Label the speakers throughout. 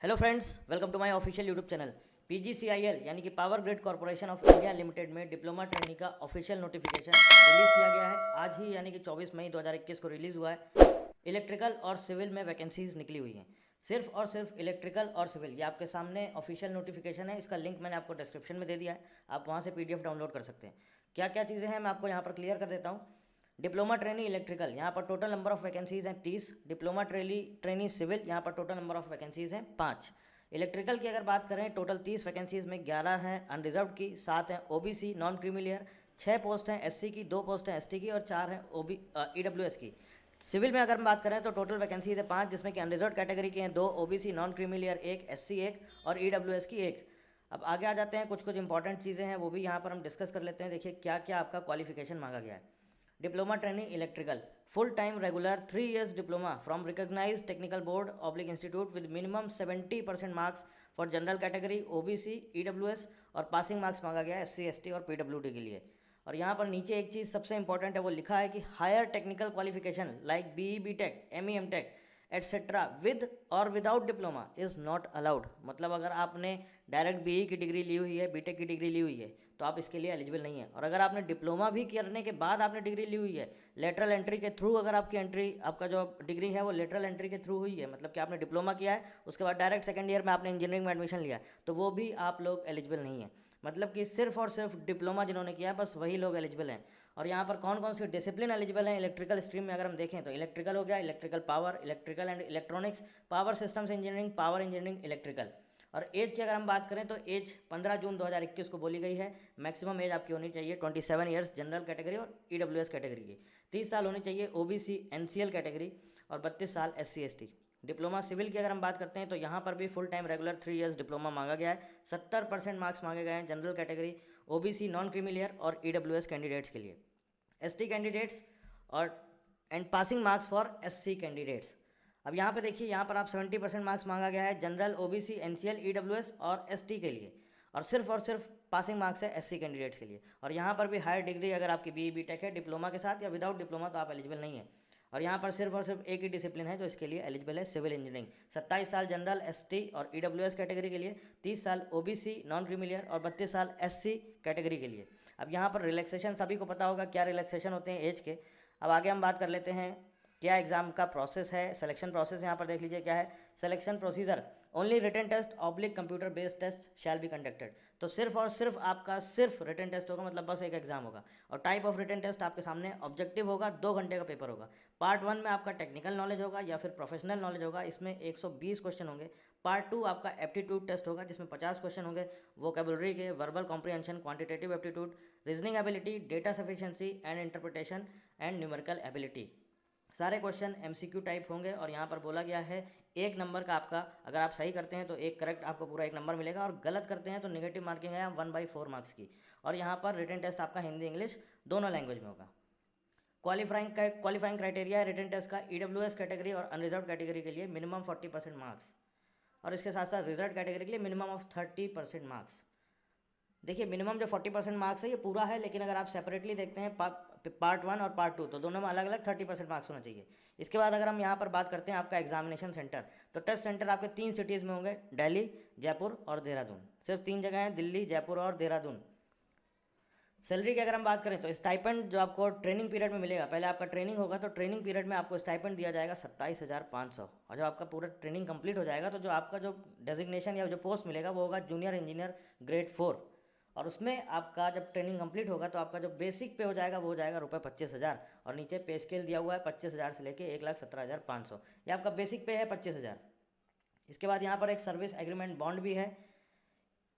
Speaker 1: Hello friends, welcome to my official YouTube channel. PGCIL यानी कि Power Grid Corporation of India Limited में diploma trainee का official notification release किया गया है। आज ही यानी कि 24 मई 2021 को रिलीज़ हुआ है। इलेक्ट्रिकल और सिविल में वैकेंसीज निकली हुई हैं। सिर्फ और सिर्फ इलेक्ट्रिकल और सिविल, ये आपके सामने ऑफिशियल नोटिफिकेशन है। इसका लिंक मैंने आपको डिस्क्रिप्शन में दे दिया है, आप वहाँ से पीडीएफ डाउनलोड कर सकते हैं। क्या क्या चीज़ें हैं मैं आपको यहाँ पर क्लियर कर देता हूँ। डिप्लोमा ट्रेनी इलेक्ट्रिकल, यहाँ पर टोटल नंबर ऑफ वैकेंसीज हैं 30। डिप्लोमा ट्रेनी सिविल, यहाँ पर टोटल नंबर ऑफ वैकेंसीज हैं 5। इलेक्ट्रिकल की अगर बात करें, टोटल 30 वैकेंसीज में 11 हैं अनरिजर्व की, 7 हैं ओबीसी नॉन क्रीमिलियर, 6 पोस्ट हैं एससी की, 2 पोस्ट हैं एसटी की और 4 हैं ईडब्ल्यूएस की। सिविल में अगर हम बात करें तो टोटल वैकेंसीज है 5, जिसमें कि अनरिजर्व कैटेगरी के हैं 2, ओबीसी नॉन क्रीमिलियर 1, एससी 1 और ईडब्ल्यूएस की 1। अब आगे आ जाते हैं, कुछ कुछ इंपॉर्टेंट चीज़ें हैं वो भी यहाँ पर हम डिस्कस कर लेते हैं। देखिए क्या क्या आपका क्वालिफिकेशन मांगा गया है। Diploma training electrical, full time regular 3 years diploma from recognized technical board / institute with minimum 70% marks for general category OBC EWS और पासिंग मार्क्स मांगा गया है SC ST और PWD के लिए। और यहाँ पर नीचे एक चीज़ सबसे इंपॉर्टेंट है, वो लिखा है कि higher technical qualification like BE BTech ME MTech etcetera with और without diploma is not allowed. मतलब अगर आपने डायरेक्ट बीई की डिग्री ली हुई है, बीटेक की डिग्री ली हुई है, तो आप इसके लिए एलिजिबल नहीं है। और अगर आपने डिप्लोमा भी करने के बाद आपने डिग्री ली हुई है, लेटरल एंट्री के थ्रू, अगर आपकी एंट्री, आपका जो डिग्री है वो लेटरल एंट्री के थ्रू हुई है, मतलब कि आपने डिप्लोमा किया है उसके बाद डायरेक्ट सेकंड ईयर में आपने इंजीनियरिंग में एडमिशन लिया, तो वो भी आप लोग एलिजिबल नहीं है। मतलब कि सिर्फ और सिर्फ डिप्लोमा जिन्होंने किया है बस वही लोग एलिजिबल हैं। और यहाँ पर कौन कौन सी डिसिप्लिन एलिजिबल हैं इलेक्ट्रिकल स्ट्रीम में अगर हम देखें तो इलेक्ट्रिकल हो गया, electrical power, electrical and electronics, power systems engineering, power engineering, electrical. और एज की अगर हम बात करें तो एज 15 जून 2021 को बोली गई है। मैक्सिमम एज आपकी होनी चाहिए 27 ईयर्स जनरल कैटेगरी और ईडब्ल्यूएस कैटेगरी की, 30 साल होनी चाहिए ओबीसी एनसीएल कैटेगरी और 32 साल एससी एसटी। डिप्लोमा सिविल की अगर हम बात करते हैं तो यहाँ पर भी full time regular 3 years diploma मांगा गया है। 70% मार्क्स मांगे गए हैं general category, OBC non creamy layer और ईडब्ल्यूएस कैंडिडेट्स के लिए, एसटी कैंडिडेट्स और and passing marks for SC candidates. अब यहाँ पे देखिए, यहाँ पर आप 70% मार्क्स मांगा गया है जनरल, ओबीसी, एनसीएल, ईडब्ल्यूएस और एसटी के लिए, और सिर्फ पासिंग मार्क्स है एससी कैंडिडेट्स के लिए। और यहाँ पर भी हायर डिग्री अगर आपकी बीई बीटेक है डिप्लोमा के साथ या विदाउट डिप्लोमा तो आप एलिजिबल नहीं है। और यहाँ पर सिर्फ और सिर्फ एक ही डिसिप्लिन है जो इसके लिए एलिजिबल है, सिविल इंजीनियरिंग। 27 साल जनरल, एसटी और ईडब्ल्यूएस कैटेगरी के लिए, 30 साल ओबीसी नॉन क्रीमिलियर और 32 साल एससी कैटेगरी के लिए। अब यहाँ पर रिलैक्सेशन सभी को पता होगा क्या रिलैक्सेशन होते हैं एज के। अब आगे हम बात कर लेते हैं क्या एग्जाम का प्रोसेस है, सिलेक्शन प्रोसेस यहाँ पर देख लीजिए क्या है। Selection procedure, only written test oblique computer based test shall be conducted. तो सिर्फ और सिर्फ आपका सिर्फ रिटन टेस्ट होगा, मतलब बस एक एग्जाम होगा। और टाइप ऑफ रिटन टेस्ट आपके सामने ऑब्जेक्टिव होगा, 2 घंटे का पेपर होगा। पार्ट 1 में आपका टेक्निकल नॉलेज होगा या फिर प्रोफेशनल नॉलेज होगा, इसमें 120 क्वेश्चन होंगे। पार्ट 2 आपका एप्टीट्यूड टेस्ट होगा जिसमें 50 क्वेश्चन होंगे, वोकेबुलरी के, verbal comprehension, quantitative aptitude, reasoning ability, data sufficiency and interpretation and numerical ability. सारे क्वेश्चन एमसीक्यू टाइप होंगे। और यहाँ पर बोला गया है 1 नंबर का आपका, अगर आप सही करते हैं तो एक करेक्ट आपको पूरा 1 नंबर मिलेगा, और गलत करते हैं तो नेगेटिव मार्किंग है 1/4 मार्क्स की। और यहाँ पर रिटन टेस्ट आपका हिंदी इंग्लिश दोनों लैंग्वेज में होगा। क्वालिफाइंग क्राइटेरिया है रिटन टेस्ट का, ईडब्ल्यूएस कैटेगरी और अनरिजर्व कैटेगरी के लिए मिनिमम 40% मार्क्स, और इसके साथ साथ रिजर्व कैटेगरी के लिए मिनिमम ऑफ 30% मार्क्स। देखिए मिनिमम जो 40% मार्क्स है ये पूरा है, लेकिन अगर आप सेपरेटली देखते हैं पार्ट 1 और पार्ट 2 तो दोनों में अलग अलग 30% मार्क्स होना चाहिए। इसके बाद अगर हम यहाँ पर बात करते हैं आपका एग्जामिनेशन सेंटर, तो टेस्ट सेंटर आपके 3 सिटीज़ में होंगे, दिल्ली, जयपुर और देहरादून। सिर्फ 3 जगह हैं, दिल्ली, जयपुर और देहरादून। सैलरी की अगर हम बात करें तो स्टाइपेंड जो आपको ट्रेनिंग पीरियड में मिलेगा, पहले आपका ट्रेनिंग होगा तो ट्रेनिंग पीरियड में आपको स्टाइपेंड दिया जाएगा 27,500। और जब आपका पूरा ट्रेनिंग कंप्लीट हो जाएगा तो जो आपका जो डेजिग्नेशन या जो पोस्ट मिलेगा वो होगा जूनियर इंजीनियर ग्रेड 4। और उसमें आपका जब ट्रेनिंग कंप्लीट होगा तो आपका जो बेसिक पे हो जाएगा वो हो जाएगा ₹25,000, और नीचे पे स्केल दिया हुआ है 25,000 से लेके 1,17,500। ये आपका बेसिक पे है 25,000। इसके बाद यहाँ पर एक सर्विस एग्रीमेंट बॉन्ड भी है।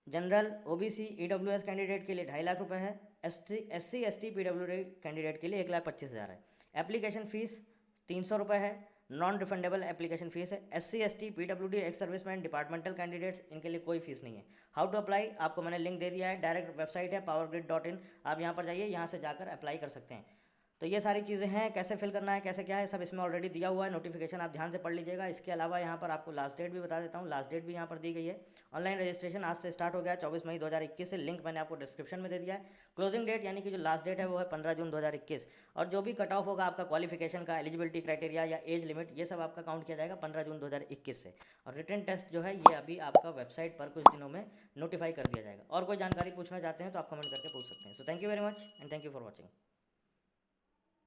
Speaker 1: जनरल, ओबीसी, ईडब्ल्यूएस कैंडिडेट के लिए 2.5 लाख रुपए है, एससी एसटी पीडब्ल्यूडी कैंडिडेट के लिए 1,25,000 है। एप्लीकेशन फ़ीस 300 रुपये है, नॉन रिफंडेबल एप्लीकेशन फ़ीस है। SC ST PWD, ex serviceman, departmental candidates, इनके लिए कोई फीस नहीं है। हाउ टू अप्लाई, आपको मैंने लिंक दे दिया है, डायरेक्ट वेबसाइट है powergrid.in, आप यहाँ पर जाइए, यहाँ से जाकर अप्लाई कर सकते हैं। तो ये सारी चीज़ें हैं, कैसे फिल करना है, कैसे क्या है, सब इसमें ऑलरेडी दिया हुआ है। नोटिफिकेशन आप ध्यान से पढ़ लीजिएगा। इसके अलावा यहाँ पर आपको लास्ट डेट भी बता देता हूँ। लास्ट डेट भी यहाँ पर दी गई है। ऑनलाइन रजिस्ट्रेशन आज से स्टार्ट हो गया 24 मई 2021 से। लिंक मैंने आपको डिस्क्रिप्शन में दे दिया है। क्लोजिंग डेट यानी कि जो लास्ट डेट है वो है 15 जून 2021। और जो भी कट ऑफ होगा आपका क्वालिफिकेशन का, एलिजिबिलिटी क्राइटेरिया या एज लिमिट, ये सब आपका काउंट किया जाएगा 15 जून 2021 से। और रिटन टेस्ट जो है ये अभी आपका वेबसाइट पर कुछ दिनों में नोटिफाई कर दिया जाएगा। और कोई जानकारी पूछना चाहते हैं तो आप कमेंट करके पूछ सकते हैं। So thank you very much and thank you for watching.